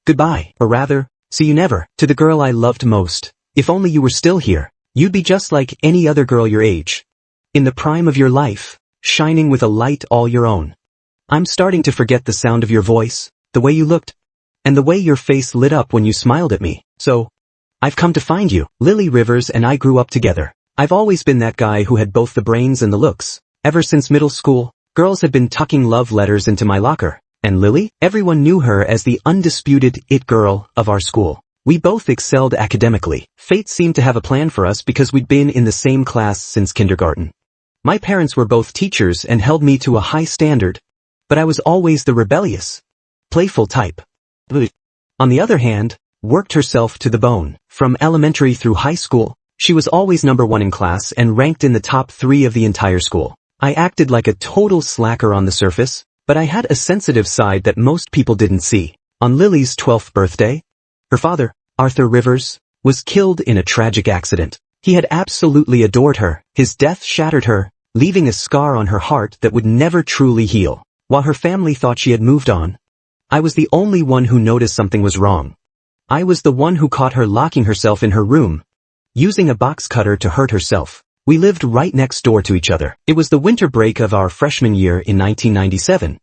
Goodbye, or rather, see you never, to the girl I loved most. If only you were still here, you'd be just like any other girl your age. In the prime of your life, shining with a light all your own. I'm starting to forget the sound of your voice, the way you looked, and the way your face lit up when you smiled at me. So, I've come to find you. Lily Rivers and I grew up together. I've always been that guy who had both the brains and the looks. Ever since middle school, girls had been tucking love letters into my locker. And Lily? Everyone knew her as the undisputed it girl of our school. We both excelled academically. Fate seemed to have a plan for us because we'd been in the same class since kindergarten. My parents were both teachers and held me to a high standard, but I was always the rebellious, playful type. On the other hand, worked herself to the bone. From elementary through high school, she was always number 1 in class and ranked in the top 3 of the entire school. I acted like a total slacker on the surface, but I had a sensitive side that most people didn't see. On Lily's 12th birthday, her father, Arthur Rivers, was killed in a tragic accident. He had absolutely adored her. His death shattered her, leaving a scar on her heart that would never truly heal. While her family thought she had moved on, I was the only one who noticed something was wrong. I was the one who caught her locking herself in her room, using a box cutter to hurt herself. We lived right next door to each other. It was the winter break of our freshman year in 1997,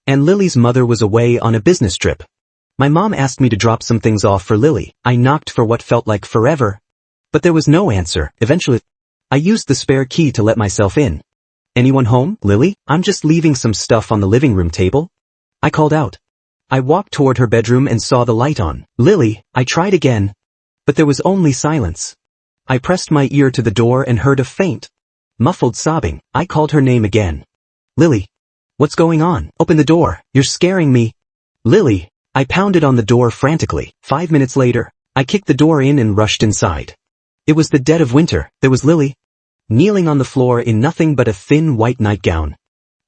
and Lily's mother was away on a business trip. My mom asked me to drop some things off for Lily. I knocked for what felt like forever, but there was no answer. Eventually, I used the spare key to let myself in. "Anyone home, Lily? I'm just leaving some stuff on the living room table," I called out. I walked toward her bedroom and saw the light on. "Lily," I tried again, but there was only silence. I pressed my ear to the door and heard a faint, muffled sobbing. I called her name again. "Lily, what's going on? Open the door, you're scaring me." "Lily," I pounded on the door frantically. 5 minutes later, I kicked the door in and rushed inside. It was the dead of winter. There was Lily, kneeling on the floor in nothing but a thin white nightgown,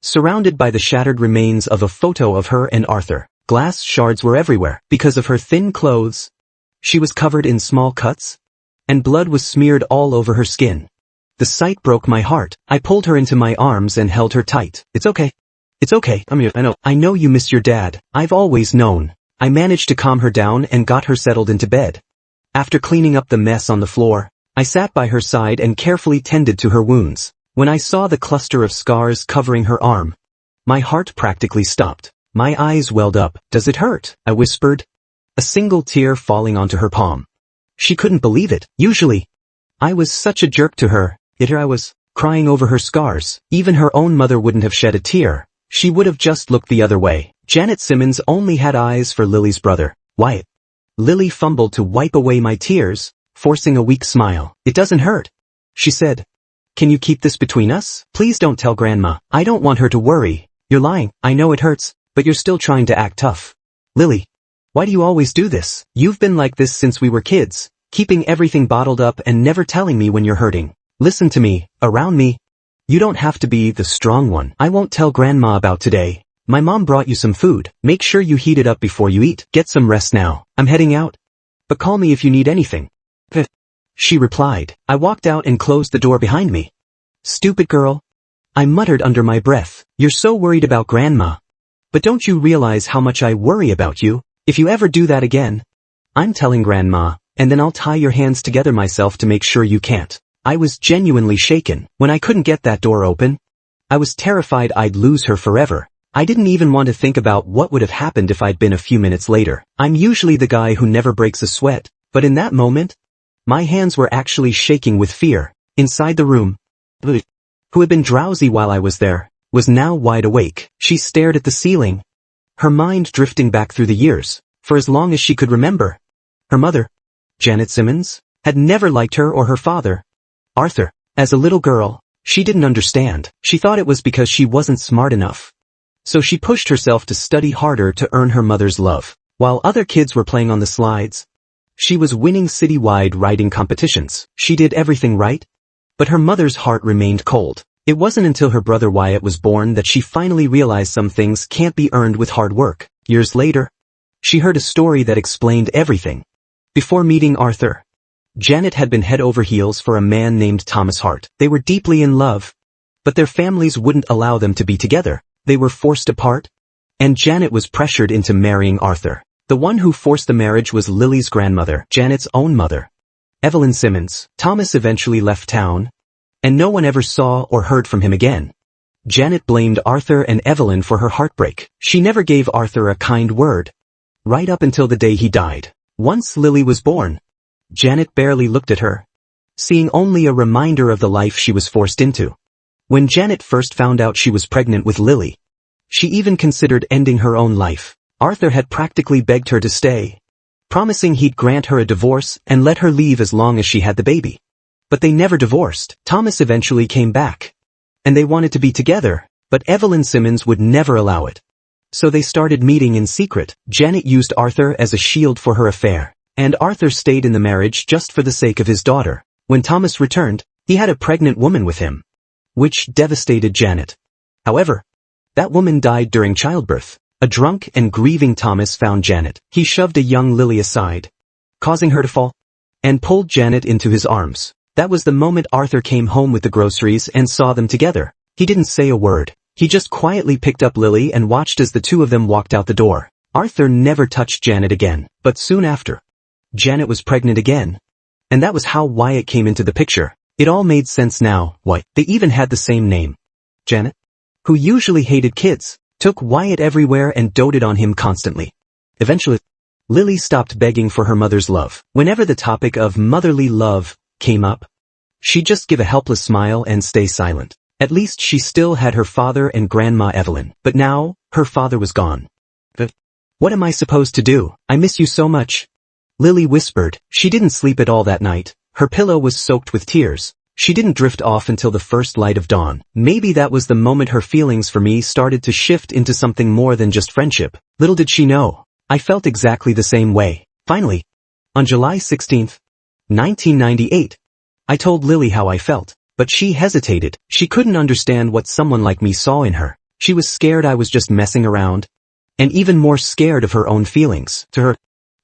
surrounded by the shattered remains of a photo of her and Arthur. Glass shards were everywhere. Because of her thin clothes, she was covered in small cuts, and blood was smeared all over her skin. The sight broke my heart. I pulled her into my arms and held her tight. "It's okay. It's okay. I'm here. I know you miss your dad. I've always known." I managed to calm her down and got her settled into bed. After cleaning up the mess on the floor, I sat by her side and carefully tended to her wounds. When I saw the cluster of scars covering her arm, my heart practically stopped. My eyes welled up. "Does it hurt?" I whispered, a single tear falling onto her palm. She couldn't believe it. Usually, I was such a jerk to her, yet here I was, crying over her scars. Even her own mother wouldn't have shed a tear. She would have just looked the other way. Janet Simmons only had eyes for Lily's brother, Wyatt. Lily fumbled to wipe away my tears, forcing a weak smile. "It doesn't hurt," she said. "Can you keep this between us? Please don't tell Grandma. I don't want her to worry." "You're lying. I know it hurts, but you're still trying to act tough." "Lily, why do you always do this? You've been like this since we were kids, keeping everything bottled up and never telling me when you're hurting. Listen to me, around me. You don't have to be the strong one." "I won't tell Grandma about today. My mom brought you some food. Make sure you heat it up before you eat. Get some rest now. I'm heading out, but call me if you need anything." She replied. I walked out and closed the door behind me. "Stupid girl," I muttered under my breath. "You're so worried about Grandma. But don't you realize how much I worry about you? If you ever do that again, I'm telling Grandma, and then I'll tie your hands together myself to make sure you can't." I was genuinely shaken. When I couldn't get that door open, I was terrified I'd lose her forever. I didn't even want to think about what would have happened if I'd been a few minutes later. I'm usually the guy who never breaks a sweat, but in that moment, my hands were actually shaking with fear. Inside the room, Lily, who had been drowsy while I was there, was now wide awake. She stared at the ceiling, her mind drifting back through the years. For as long as she could remember, her mother, Janet Simmons, had never liked her or her father, Arthur. As a little girl, she didn't understand. She thought it was because she wasn't smart enough. So she pushed herself to study harder to earn her mother's love. While other kids were playing on the slides, she was winning citywide riding competitions. She did everything right, but her mother's heart remained cold. It wasn't until her brother Wyatt was born that she finally realized some things can't be earned with hard work. Years later, she heard a story that explained everything. Before meeting Arthur, Janet had been head over heels for a man named Thomas Hart. They were deeply in love, but their families wouldn't allow them to be together. They were forced apart, and Janet was pressured into marrying Arthur. The one who forced the marriage was Lily's grandmother, Janet's own mother, Evelyn Simmons. Thomas eventually left town, and no one ever saw or heard from him again. Janet blamed Arthur and Evelyn for her heartbreak. She never gave Arthur a kind word, right up until the day he died. Once Lily was born, Janet barely looked at her, seeing only a reminder of the life she was forced into. When Janet first found out she was pregnant with Lily, she even considered ending her own life. Arthur had practically begged her to stay, promising he'd grant her a divorce and let her leave as long as she had the baby. But they never divorced. Thomas eventually came back, and they wanted to be together, but Evelyn Simmons would never allow it. So they started meeting in secret. Janet used Arthur as a shield for her affair, and Arthur stayed in the marriage just for the sake of his daughter. When Thomas returned, he had a pregnant woman with him, which devastated Janet. However, that woman died during childbirth. A drunk and grieving Thomas found Janet. He shoved a young Lily aside, causing her to fall, and pulled Janet into his arms. That was the moment Arthur came home with the groceries and saw them together. He didn't say a word. He just quietly picked up Lily and watched as the two of them walked out the door. Arthur never touched Janet again, but soon after, Janet was pregnant again. And that was how Wyatt came into the picture. It all made sense now. Why? They even had the same name. Janet, who usually hated kids, took Wyatt everywhere and doted on him constantly. Eventually, Lily stopped begging for her mother's love. Whenever the topic of motherly love came up, she'd just give a helpless smile and stay silent. At least she still had her father and Grandma Evelyn. But now, her father was gone. What am I supposed to do? I miss you so much, Lily whispered. She didn't sleep at all that night. Her pillow was soaked with tears. She didn't drift off until the first light of dawn. Maybe that was the moment her feelings for me started to shift into something more than just friendship. Little did she know, I felt exactly the same way. Finally, on July 16, 1998, I told Lily how I felt, but she hesitated. She couldn't understand what someone like me saw in her. She was scared I was just messing around, and even more scared of her own feelings. To her,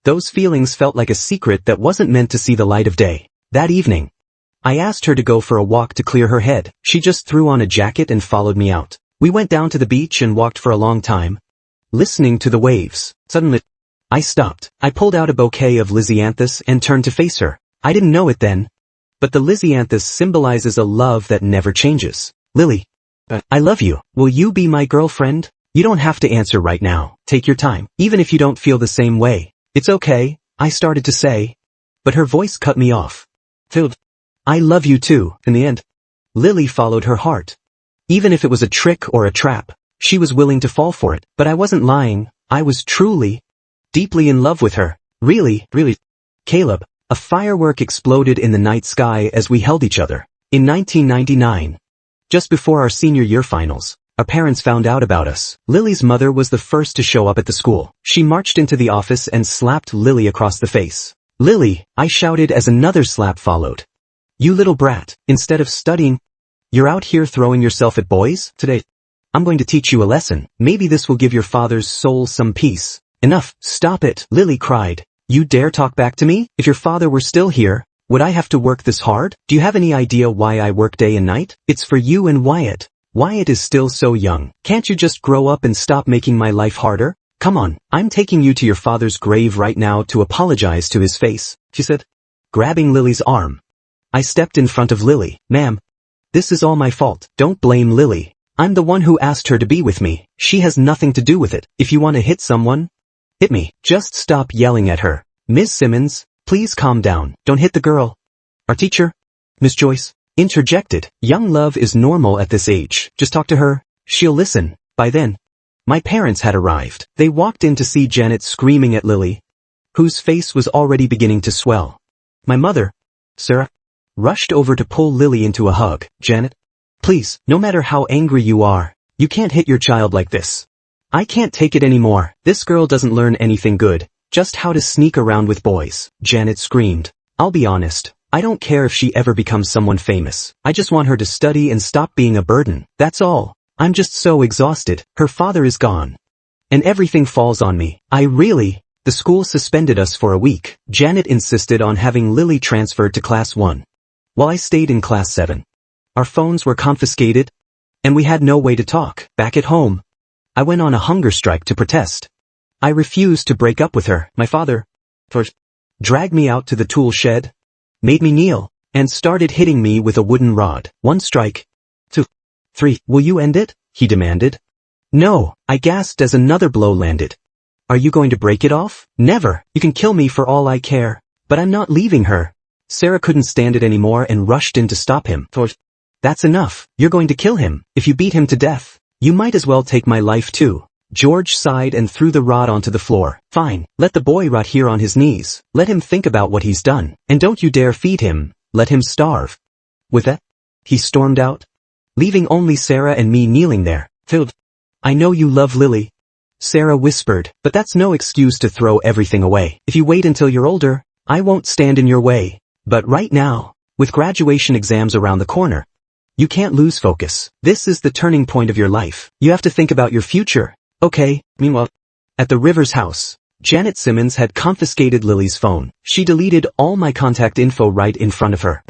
those feelings felt like a secret that wasn't meant to see the light of day. That evening, I asked her to go for a walk to clear her head. She just threw on a jacket and followed me out. We went down to the beach and walked for a long time, listening to the waves. Suddenly, I stopped. I pulled out a bouquet of lisianthus and turned to face her. I didn't know it then, but the lisianthus symbolizes a love that never changes. Lily, I love you. Will you be my girlfriend? You don't have to answer right now. Take your time. Even if you don't feel the same way, it's okay, I started to say, but her voice cut me off. Filled. I love you too. In the end, Lily followed her heart. Even if it was a trick or a trap, she was willing to fall for it. But I wasn't lying. I was truly, deeply in love with her. Really. Caleb, a firework exploded in the night sky as we held each other. In 1999, just before our senior year finals, our parents found out about us. Lily's mother was the first to show up at the school. She marched into the office and slapped Lily across the face. Lily, I shouted as another slap followed. You little brat, instead of studying, you're out here throwing yourself at boys? Today, I'm going to teach you a lesson. Maybe this will give your father's soul some peace. Enough, stop it, Lily cried. You dare talk back to me? If your father were still here, would I have to work this hard? Do you have any idea why I work day and night? It's for you and Wyatt. Wyatt is still so young. Can't you just grow up and stop making my life harder? Come on, I'm taking you to your father's grave right now to apologize to his face, she said, grabbing Lily's arm. I stepped in front of Lily. Ma'am, this is all my fault. Don't blame Lily. I'm the one who asked her to be with me. She has nothing to do with it. If you want to hit someone, hit me. Just stop yelling at her. Ms. Simmons, please calm down. Don't hit the girl. Our teacher, Miss Joyce, interjected. Young love is normal at this age. Just talk to her. She'll listen. By then, my parents had arrived. They walked in to see Janet screaming at Lily, whose face was already beginning to swell. My mother, Sarah, rushed over to pull Lily into a hug. Janet, please, no matter how angry you are, you can't hit your child like this. I can't take it anymore. This girl doesn't learn anything good, just how to sneak around with boys. Janet screamed. I'll be honest, I don't care if she ever becomes someone famous. I just want her to study and stop being a burden. That's all. I'm just so exhausted. Her father is gone, and everything falls on me. The school suspended us for a week. Janet insisted on having Lily transferred to class 1. While I stayed in class 7. Our phones were confiscated, and we had no way to talk. Back at home, I went on a hunger strike to protest. I refused to break up with her. My father first dragged me out to the tool shed, made me kneel, and started hitting me with a wooden rod. 1 strike. 2. 3. Will you end it? He demanded. No, I gasped as another blow landed. Are you going to break it off? Never. You can kill me for all I care. But I'm not leaving her. Sarah couldn't stand it anymore and rushed in to stop him. That's enough. You're going to kill him. If you beat him to death, you might as well take my life too. George sighed and threw the rod onto the floor. Fine, let the boy rot here on his knees. Let him think about what he's done. And don't you dare feed him. Let him starve. With that, he stormed out, leaving only Sarah and me kneeling there. Filled. I know you love Lily, Sarah whispered, but that's no excuse to throw everything away. If you wait until you're older, I won't stand in your way. But right now, with graduation exams around the corner, you can't lose focus. This is the turning point of your life. You have to think about your future. Okay. Meanwhile, at the Rivers house, Janet Simmons had confiscated Lily's phone. She deleted all my contact info right in front of her.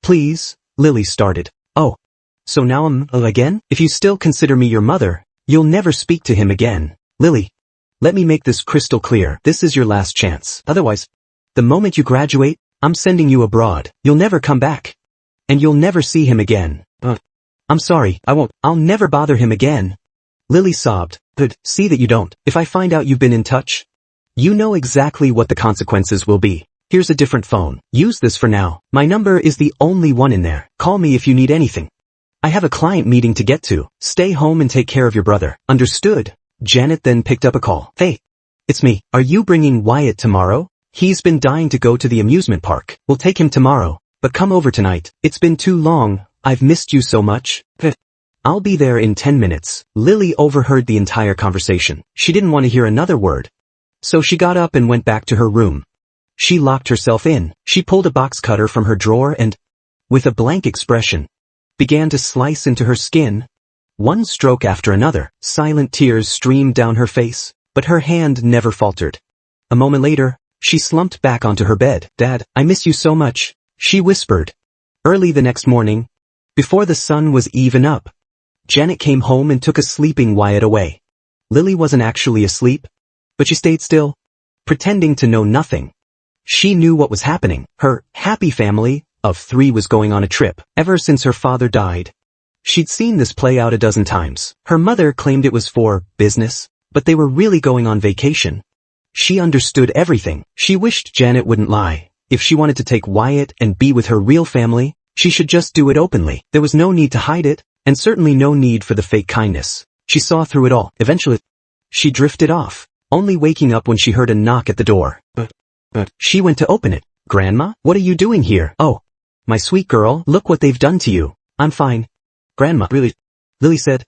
Please, Lily started. Oh. So now I'm again? If you still consider me your mother, you'll never speak to him again. Lily, let me make this crystal clear. This is your last chance. Otherwise, the moment you graduate, I'm sending you abroad. You'll never come back. And you'll never see him again. I'm sorry, I won't. I'll never bother him again. Lily sobbed. Good, see that you don't. If I find out you've been in touch, you know exactly what the consequences will be. Here's a different phone. Use this for now. My number is the only one in there. Call me if you need anything. I have a client meeting to get to. Stay home and take care of your brother. Understood? Janet then picked up a call. Hey, it's me. Are you bringing Wyatt tomorrow? He's been dying to go to the amusement park. We'll take him tomorrow, but come over tonight. It's been too long. I've missed you so much. I'll be there in 10 minutes. Lily overheard the entire conversation. She didn't want to hear another word. So she got up and went back to her room. She locked herself in. She pulled a box cutter from her drawer and, with a blank expression, began to slice into her skin. One stroke after another, silent tears streamed down her face, but her hand never faltered. A moment later, she slumped back onto her bed. Dad, I miss you so much, she whispered. Early the next morning, before the sun was even up, Janet came home and took a sleeping Wyatt away. Lily wasn't actually asleep, but she stayed still, pretending to know nothing. She knew what was happening. Her happy family of 3 was going on a trip. Ever since her father died, she'd seen this play out a dozen times. Her mother claimed it was for business, but they were really going on vacation. She understood everything. She wished Janet wouldn't lie. If she wanted to take Wyatt and be with her real family, she should just do it openly. There was no need to hide it, and certainly no need for the fake kindness. She saw through it all. Eventually, she drifted off, only waking up when she heard a knock at the door. But she went to open it. Grandma, what are you doing here? Oh, my sweet girl, look what they've done to you. I'm fine. Grandma, really? Lily said,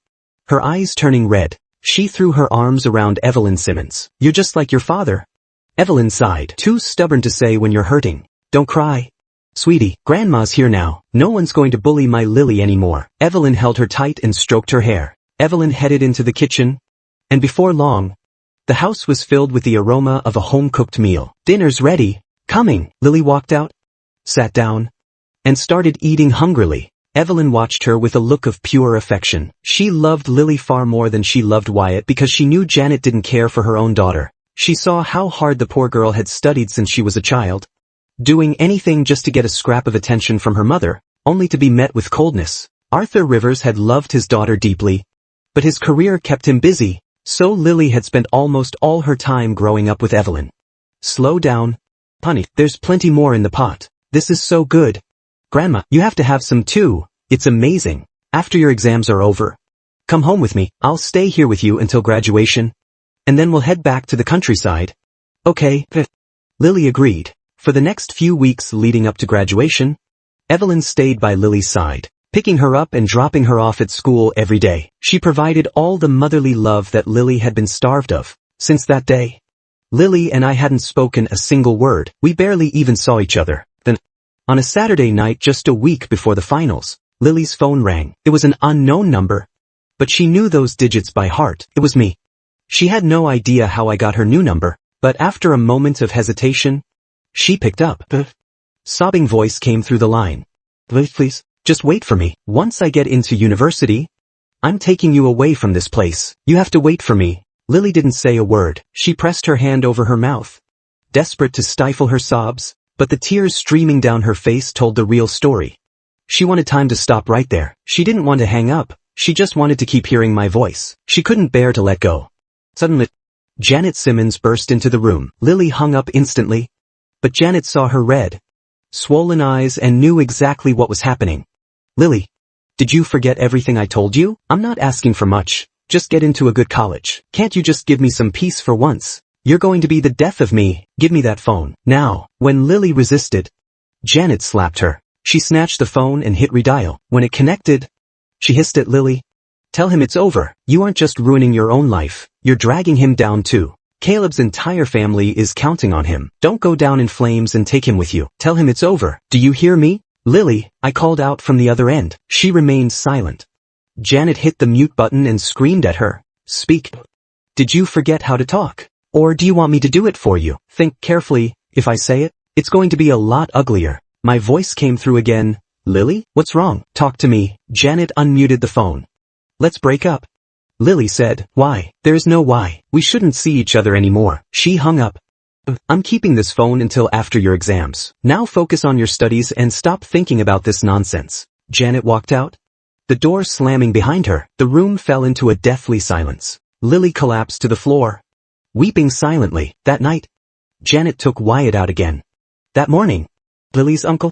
her eyes turning red. She threw her arms around Evelyn Simmons. You're just like your father. Evelyn sighed. Too stubborn to say when you're hurting. Don't cry. Sweetie, Grandma's here now. No one's going to bully my Lily anymore. Evelyn held her tight and stroked her hair. Evelyn headed into the kitchen, and before long, the house was filled with the aroma of a home-cooked meal. Dinner's ready. Coming. Lily walked out, sat down, and started eating hungrily. Evelyn watched her with a look of pure affection. She loved Lily far more than she loved Wyatt because she knew Janet didn't care for her own daughter. She saw how hard the poor girl had studied since she was a child, doing anything just to get a scrap of attention from her mother, only to be met with coldness. Arthur Rivers had loved his daughter deeply, but his career kept him busy, so Lily had spent almost all her time growing up with Evelyn. Slow down. Honey, there's plenty more in the pot. This is so good. Grandma, you have to have some too. It's amazing. After your exams are over, come home with me. I'll stay here with you until graduation, and then we'll head back to the countryside. Okay. Lily agreed. For the next few weeks leading up to graduation, Evelyn stayed by Lily's side, picking her up and dropping her off at school every day. She provided all the motherly love that Lily had been starved of. Since that day, Lily and I hadn't spoken a single word. We barely even saw each other. Then, on a Saturday night just a week before the finals, Lily's phone rang. It was an unknown number, but she knew those digits by heart. It was me. She had no idea how I got her new number, but after a moment of hesitation, she picked up. The sobbing voice came through the line. Please, just wait for me. Once I get into university, I'm taking you away from this place. You have to wait for me. Lily didn't say a word. She pressed her hand over her mouth, desperate to stifle her sobs, but the tears streaming down her face told the real story. She wanted time to stop right there. She didn't want to hang up. She just wanted to keep hearing my voice. She couldn't bear to let go. Suddenly, Janet Simmons burst into the room. Lily hung up instantly, but Janet saw her red, swollen eyes and knew exactly what was happening. Lily, did you forget everything I told you? I'm not asking for much. Just get into a good college. Can't you just give me some peace for once? You're going to be the death of me. Give me that phone. Now. When Lily resisted, Janet slapped her. She snatched the phone and hit redial. When it connected, she hissed at Lily. Tell him it's over. You aren't just ruining your own life. You're dragging him down too. Caleb's entire family is counting on him. Don't go down in flames and take him with you. Tell him it's over. Do you hear me? Lily, I called out from the other end. She remained silent. Janet hit the mute button and screamed at her. Speak. Did you forget how to talk? Or do you want me to do it for you? Think carefully. If I say it, it's going to be a lot uglier. My voice came through again. Lily, what's wrong? Talk to me. Janet unmuted the phone. Let's break up. Lily said, why? There's no why. We shouldn't see each other anymore. She hung up. I'm keeping this phone until after your exams. Now focus on your studies and stop thinking about this nonsense. Janet walked out. The door slamming behind her, the room fell into a deathly silence. Lily collapsed to the floor, weeping silently. That night, Janet took Wyatt out again. That morning, Lily's uncle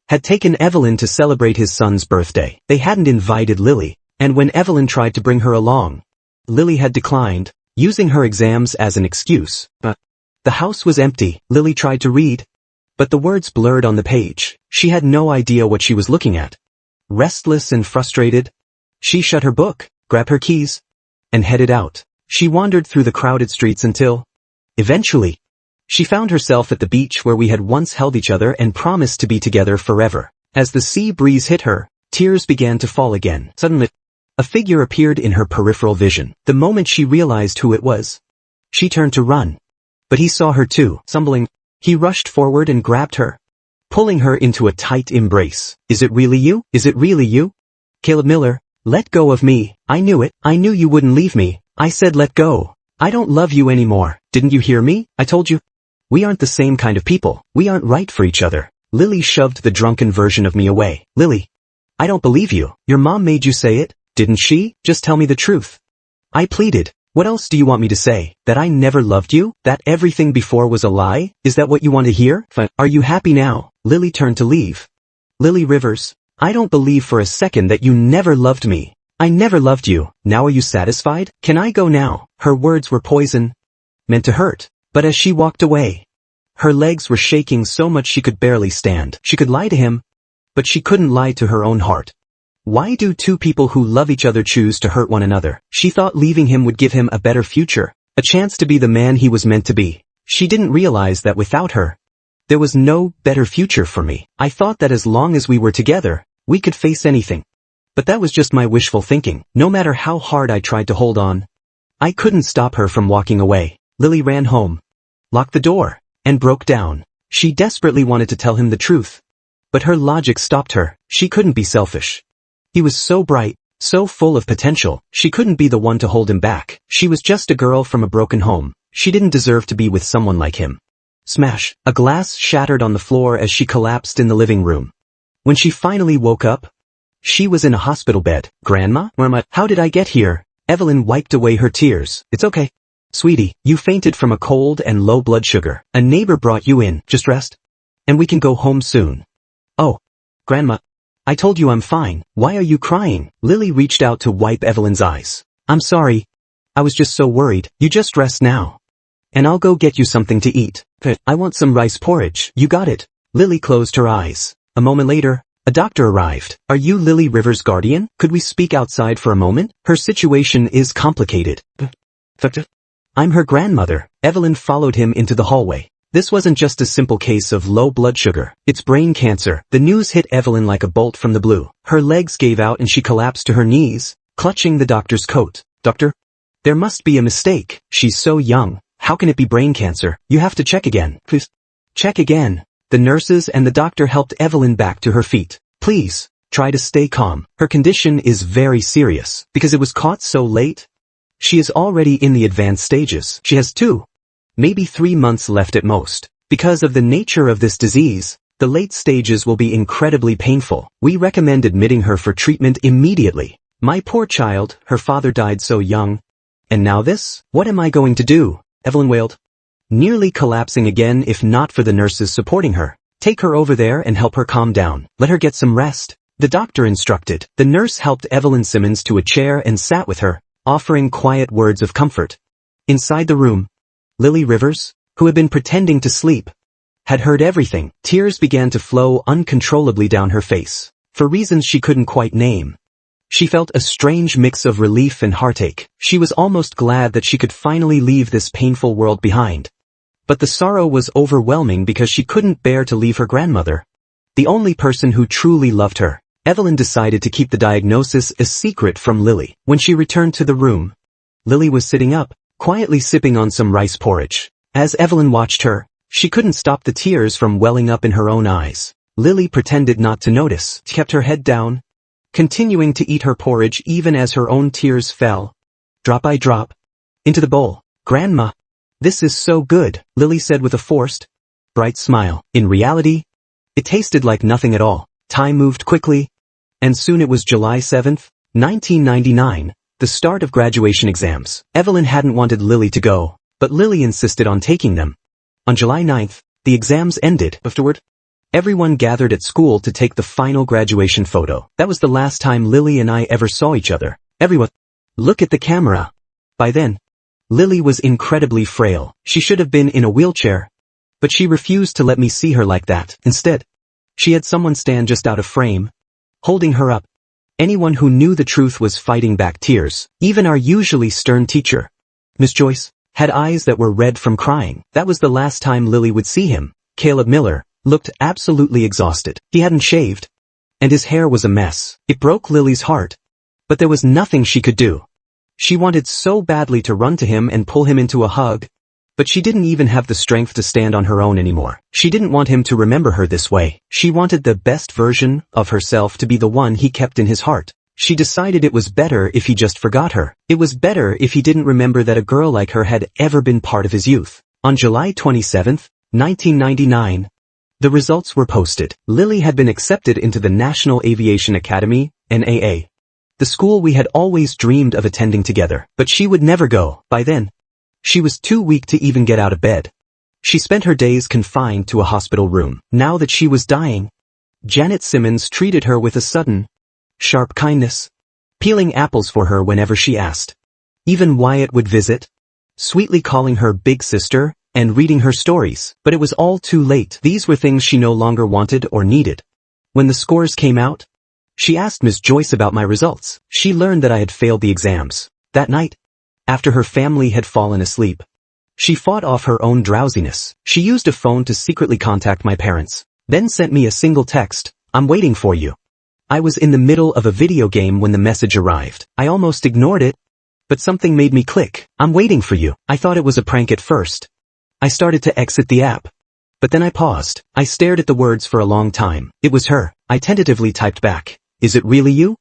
had taken Evelyn to celebrate his son's birthday. They hadn't invited Lily, and when Evelyn tried to bring her along, Lily had declined, using her exams as an excuse. The house was empty. Lily tried to read, but the words blurred on the page. She had no idea what she was looking at. Restless and frustrated, she shut her book, grabbed her keys, and headed out. She wandered through the crowded streets until, eventually, she found herself at the beach where we had once held each other and promised to be together forever. As the sea breeze hit her, tears began to fall again. Suddenly, a figure appeared in her peripheral vision. The moment she realized who it was, she turned to run. But he saw her too. Stumbling, he rushed forward and grabbed her, pulling her into a tight embrace. Is it really you? Is it really you? Caleb Miller, let go of me. I knew it. I knew you wouldn't leave me. I said let go. I don't love you anymore. Didn't you hear me? I told you. We aren't the same kind of people. We aren't right for each other. Lily shoved the drunken version of me away. Lily, I don't believe you. Your mom made you say it, didn't she? Just tell me the truth. I pleaded. What else do you want me to say? That I never loved you? That everything before was a lie? Is that what you want to hear? Are you happy now? Lily turned to leave. Lily Rivers, I don't believe for a second that you never loved me. I never loved you. Now are you satisfied? Can I go now? Her words were poison, meant to hurt. But as she walked away, her legs were shaking so much she could barely stand. She could lie to him, but she couldn't lie to her own heart. Why do two people who love each other choose to hurt one another? She thought leaving him would give him a better future, a chance to be the man he was meant to be. She didn't realize that without her, there was no better future for me. I thought that as long as we were together, we could face anything. But that was just my wishful thinking. No matter how hard I tried to hold on, I couldn't stop her from walking away. Lily ran home, locked the door, and broke down. She desperately wanted to tell him the truth, but her logic stopped her. She couldn't be selfish. He was so bright, so full of potential. She couldn't be the one to hold him back. She was just a girl from a broken home. She didn't deserve to be with someone like him. Smash! A glass shattered on the floor as she collapsed in the living room. When she finally woke up, she was in a hospital bed. Grandma? Mama, how did I get here? Evelyn wiped away her tears. It's okay. Sweetie, you fainted from a cold and low blood sugar. A neighbor brought you in. Just rest. And we can go home soon. Oh, Grandma, I told you I'm fine. Why are you crying? Lily reached out to wipe Evelyn's eyes. I'm sorry. I was just so worried. You just rest now. And I'll go get you something to eat. I want some rice porridge. You got it. Lily closed her eyes. A moment later, a doctor arrived. Are you Lily Rivers' guardian? Could we speak outside for a moment? Her situation is complicated. I'm her grandmother. Evelyn followed him into the hallway. This wasn't just a simple case of low blood sugar. It's brain cancer. The news hit Evelyn like a bolt from the blue. Her legs gave out and she collapsed to her knees, clutching the doctor's coat. Doctor? There must be a mistake. She's so young. How can it be brain cancer? You have to check again. Please. Check again. The nurses and the doctor helped Evelyn back to her feet. Please, try to stay calm. Her condition is very serious. Because it was caught so late, She is already in the advanced stages. She has 2, maybe 3 months left at most. Because of the nature of this disease, the late stages will be incredibly painful. We recommend admitting her for treatment immediately. My poor child, her father died so young. And now this? What am I going to do? Evelyn wailed, nearly collapsing again if not for the nurses supporting her. Take her over there and help her calm down. Let her get some rest. The doctor instructed. The nurse helped Evelyn Simmons to a chair and sat with her, offering quiet words of comfort. Inside the room, Lily Rivers, who had been pretending to sleep, had heard everything. Tears began to flow uncontrollably down her face, for reasons she couldn't quite name. She felt a strange mix of relief and heartache. She was almost glad that she could finally leave this painful world behind. But the sorrow was overwhelming because she couldn't bear to leave her grandmother, the only person who truly loved her. Evelyn decided to keep the diagnosis a secret from Lily. When she returned to the room, Lily was sitting up, quietly sipping on some rice porridge. As Evelyn watched her, she couldn't stop the tears from welling up in her own eyes. Lily pretended not to notice, kept her head down, continuing to eat her porridge even as her own tears fell, drop by drop, into the bowl. Grandma, this is so good, Lily said with a forced, bright smile. In reality, it tasted like nothing at all. Time moved quickly, and soon it was July 7th, 1999, the start of graduation exams. Evelyn hadn't wanted Lily to go, but Lily insisted on taking them. On July 9th, the exams ended. Afterward, everyone gathered at school to take the final graduation photo. That was the last time Lily and I ever saw each other. Everyone, look at the camera. By then, Lily was incredibly frail. She should have been in a wheelchair, but she refused to let me see her like that. Instead, she had someone stand just out of frame, holding her up. Anyone who knew the truth was fighting back tears. Even our usually stern teacher, Miss Joyce, had eyes that were red from crying. That was the last time Lily would see him. Caleb Miller looked absolutely exhausted. He hadn't shaved, and his hair was a mess. It broke Lily's heart, but there was nothing she could do. She wanted so badly to run to him and pull him into a hug, but she didn't even have the strength to stand on her own anymore. She didn't want him to remember her this way. She wanted the best version of herself to be the one he kept in his heart. She decided it was better if he just forgot her. It was better if he didn't remember that a girl like her had ever been part of his youth. On July 27, 1999, the results were posted. Lily had been accepted into the National Aviation Academy, NAA, the school we had always dreamed of attending together. But she would never go. By then, she was too weak to even get out of bed. She spent her days confined to a hospital room. Now that she was dying, Janet Simmons treated her with a sudden, sharp kindness, peeling apples for her whenever she asked. Even Wyatt would visit, sweetly calling her big sister, and reading her stories. But it was all too late. These were things she no longer wanted or needed. When the scores came out, she asked Miss Joyce about my results. She learned that I had failed the exams. That night, after her family had fallen asleep, she fought off her own drowsiness. She used a phone to secretly contact my parents, then sent me a single text, "I'm waiting for you." I was in the middle of a video game when the message arrived. I almost ignored it, but something made me click. "I'm waiting for you." I thought it was a prank at first. I started to exit the app, but then I paused. I stared at the words for a long time. It was her. I tentatively typed back, "Is it really you?"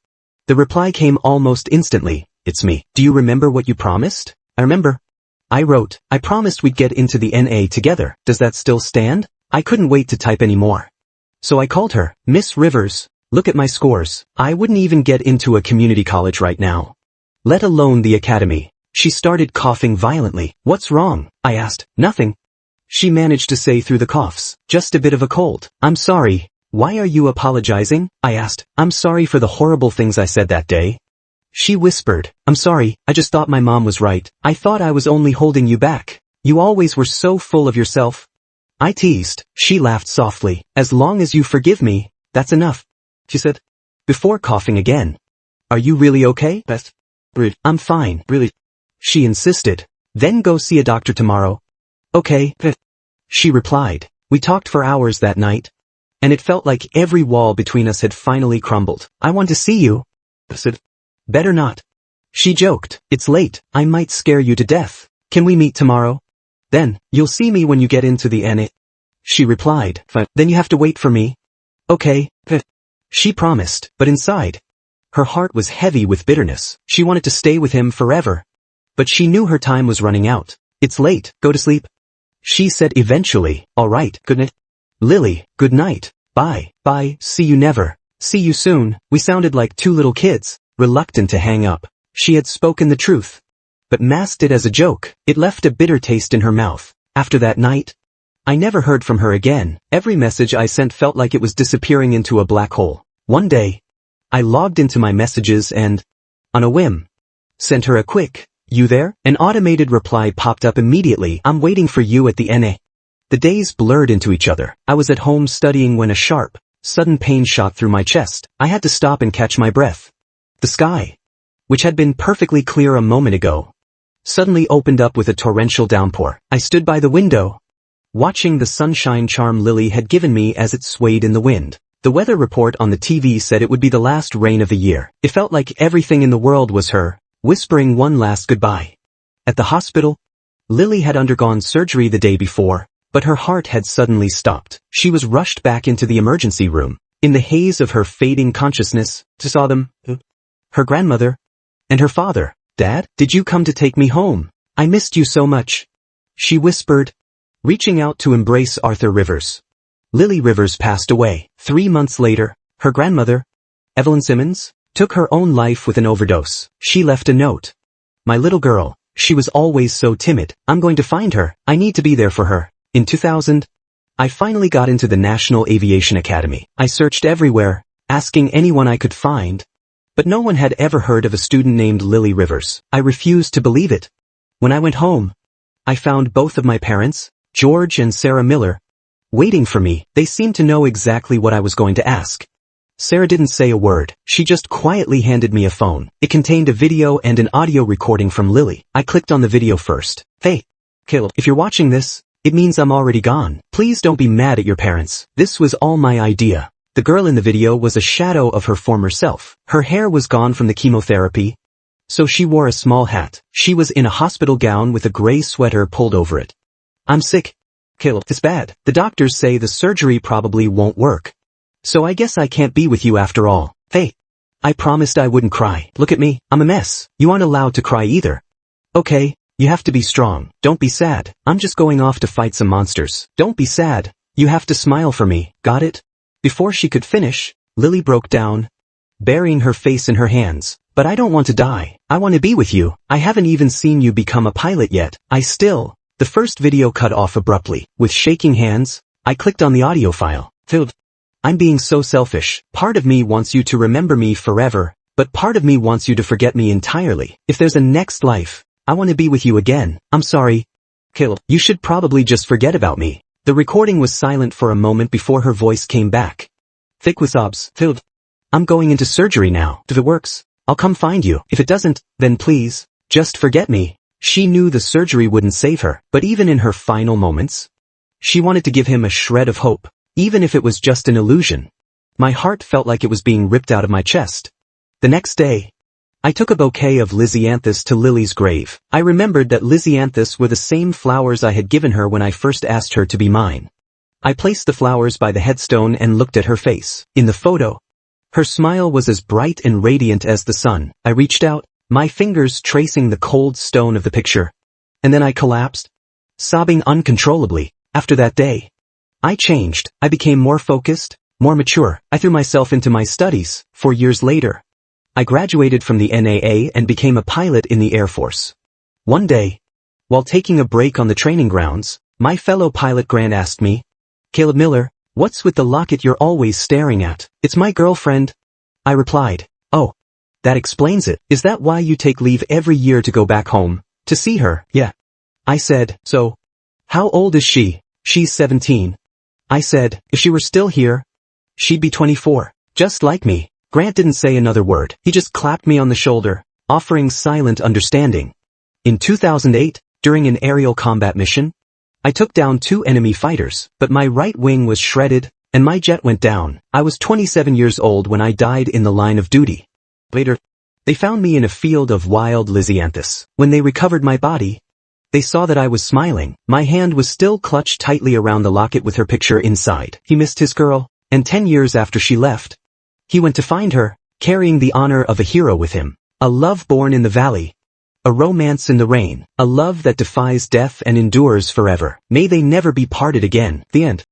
The reply came almost instantly, "It's me. Do you remember what you promised?" I remember. I wrote, "I promised we'd get into the NA together. Does that still stand?" I couldn't wait to type any more. So I called her. "Miss Rivers, look at my scores. I wouldn't even get into a community college right now, let alone the academy." She started coughing violently. "What's wrong?" I asked. "Nothing," she managed to say through the coughs. "Just a bit of a cold." "I'm sorry. Why are you apologizing?" I asked. "I'm sorry for the horrible things I said that day." She whispered, "I'm sorry, I just thought my mom was right. I thought I was only holding you back. You always were so full of yourself." I teased. She laughed softly. "As long as you forgive me, that's enough," she said, before coughing again. "Are you really okay, Beth?" "I'm fine, really," she insisted. "Then go see a doctor tomorrow." "Okay, Beth," she replied. We talked for hours that night, and it felt like every wall between us had finally crumbled. "I want to see you," I said. "Better not," she joked. "It's late. I might scare you to death. Can we meet tomorrow? Then, you'll see me when you get into the NA." She replied, "Fine. Then you have to wait for me." "Okay, she promised, but inside, her heart was heavy with bitterness. She wanted to stay with him forever, But she knew her time was running out. It's late, go to sleep. She said eventually, alright, good night. Lily, good night. Bye, bye, see you never. See you soon. We sounded like two little kids, reluctant to hang up. She had spoken the truth, but masked it as a joke. It left a bitter taste in her mouth. After that night, I never heard from her again. Every message I sent felt like it was disappearing into a black hole. One day, I logged into my messages and, on a whim, sent her a quick, "You there?" An automated reply popped up immediately. "I'm waiting for you at the NA." The days blurred into each other. I was at home studying when a sharp, sudden pain shot through my chest. I had to stop and catch my breath. The sky, which had been perfectly clear a moment ago, suddenly opened up with a torrential downpour. I stood by the window, watching the sunshine charm Lily had given me as it swayed in the wind. The weather report on the TV said it would be the last rain of the year. It felt like everything in the world was her, whispering one last goodbye. At the hospital, Lily had undergone surgery the day before, but her heart had suddenly stopped. She was rushed back into the emergency room. In the haze of her fading consciousness, she saw them, her grandmother, and her father. "Dad, did you come to take me home? I missed you so much," she whispered, reaching out to embrace Arthur Rivers. Lily Rivers passed away. 3 months later, her grandmother, Evelyn Simmons, took her own life with an overdose. She left a note. "My little girl, she was always so timid. I'm going to find her. I need to be there for her." In 2000, I finally got into the National Aviation Academy. I searched everywhere, asking anyone I could find, but no one had ever heard of a student named Lily Rivers. I refused to believe it. When I went home, I found both of my parents, George and Sarah Miller, waiting for me. They seemed to know exactly what I was going to ask. Sarah didn't say a word. She just quietly handed me a phone. It contained a video and an audio recording from Lily. I clicked on the video first. "Hey, Caleb, if you're watching this, it means I'm already gone. Please don't be mad at your parents. This was all my idea." The girl in the video was a shadow of her former self. Her hair was gone from the chemotherapy, so she wore a small hat. She was in a hospital gown with a gray sweater pulled over it. "I'm sick, Caleb. It's bad. The doctors say the surgery probably won't work. So I guess I can't be with you after all. Hey, I promised I wouldn't cry. Look at me. I'm a mess. You aren't allowed to cry either. Okay, you have to be strong. Don't be sad. I'm just going off to fight some monsters. Don't be sad. You have to smile for me. Got it?" Before she could finish, Lily broke down, burying her face in her hands. "But I don't want to die. I want to be with you. I haven't even seen you become a pilot yet. The first video cut off abruptly. With shaking hands, I clicked on the audio file. "Filled. I'm being so selfish. Part of me wants you to remember me forever, but part of me wants you to forget me entirely. If there's a next life, I want to be with you again. I'm sorry, Caleb. You should probably just forget about me." The recording was silent for a moment before her voice came back, thick with sobs. "Filled. I'm going into surgery now. If it works, I'll come find you. If it doesn't, then please, just forget me." She knew the surgery wouldn't save her, but even in her final moments, she wanted to give him a shred of hope, even if it was just an illusion. My heart felt like it was being ripped out of my chest. The next day, I took a bouquet of lisianthus to Lily's grave. I remembered that lisianthus were the same flowers I had given her when I first asked her to be mine. I placed the flowers by the headstone and looked at her face. In the photo, her smile was as bright and radiant as the sun. I reached out, my fingers tracing the cold stone of the picture, and then I collapsed, sobbing uncontrollably. After that day, I changed. I became more focused, more mature. I threw myself into my studies. 4 years later, I graduated from the NAA and became a pilot in the Air Force. One day, while taking a break on the training grounds, my fellow pilot Grant asked me, "Caleb Miller, what's with the locket you're always staring at?" "It's my girlfriend," I replied. "Oh, that explains it. Is that why you take leave every year to go back home, to see her?" "Yeah," I said. "So, how old is she?" "She's 17. I said, "If she were still here, she'd be 24. Just like me." Grant didn't say another word. He just clapped me on the shoulder, offering silent understanding. In 2008, during an aerial combat mission, I took down 2 enemy fighters, but my right wing was shredded, and my jet went down. I was 27 years old when I died in the line of duty. Later, they found me in a field of wild lisianthus. When they recovered my body, they saw that I was smiling. My hand was still clutched tightly around the locket with her picture inside. He missed his girl, and 10 years after she left, he went to find her, carrying the honor of a hero with him. A love born in the valley, A romance in the rain. A love that defies death and endures forever. May they never be parted again. The end.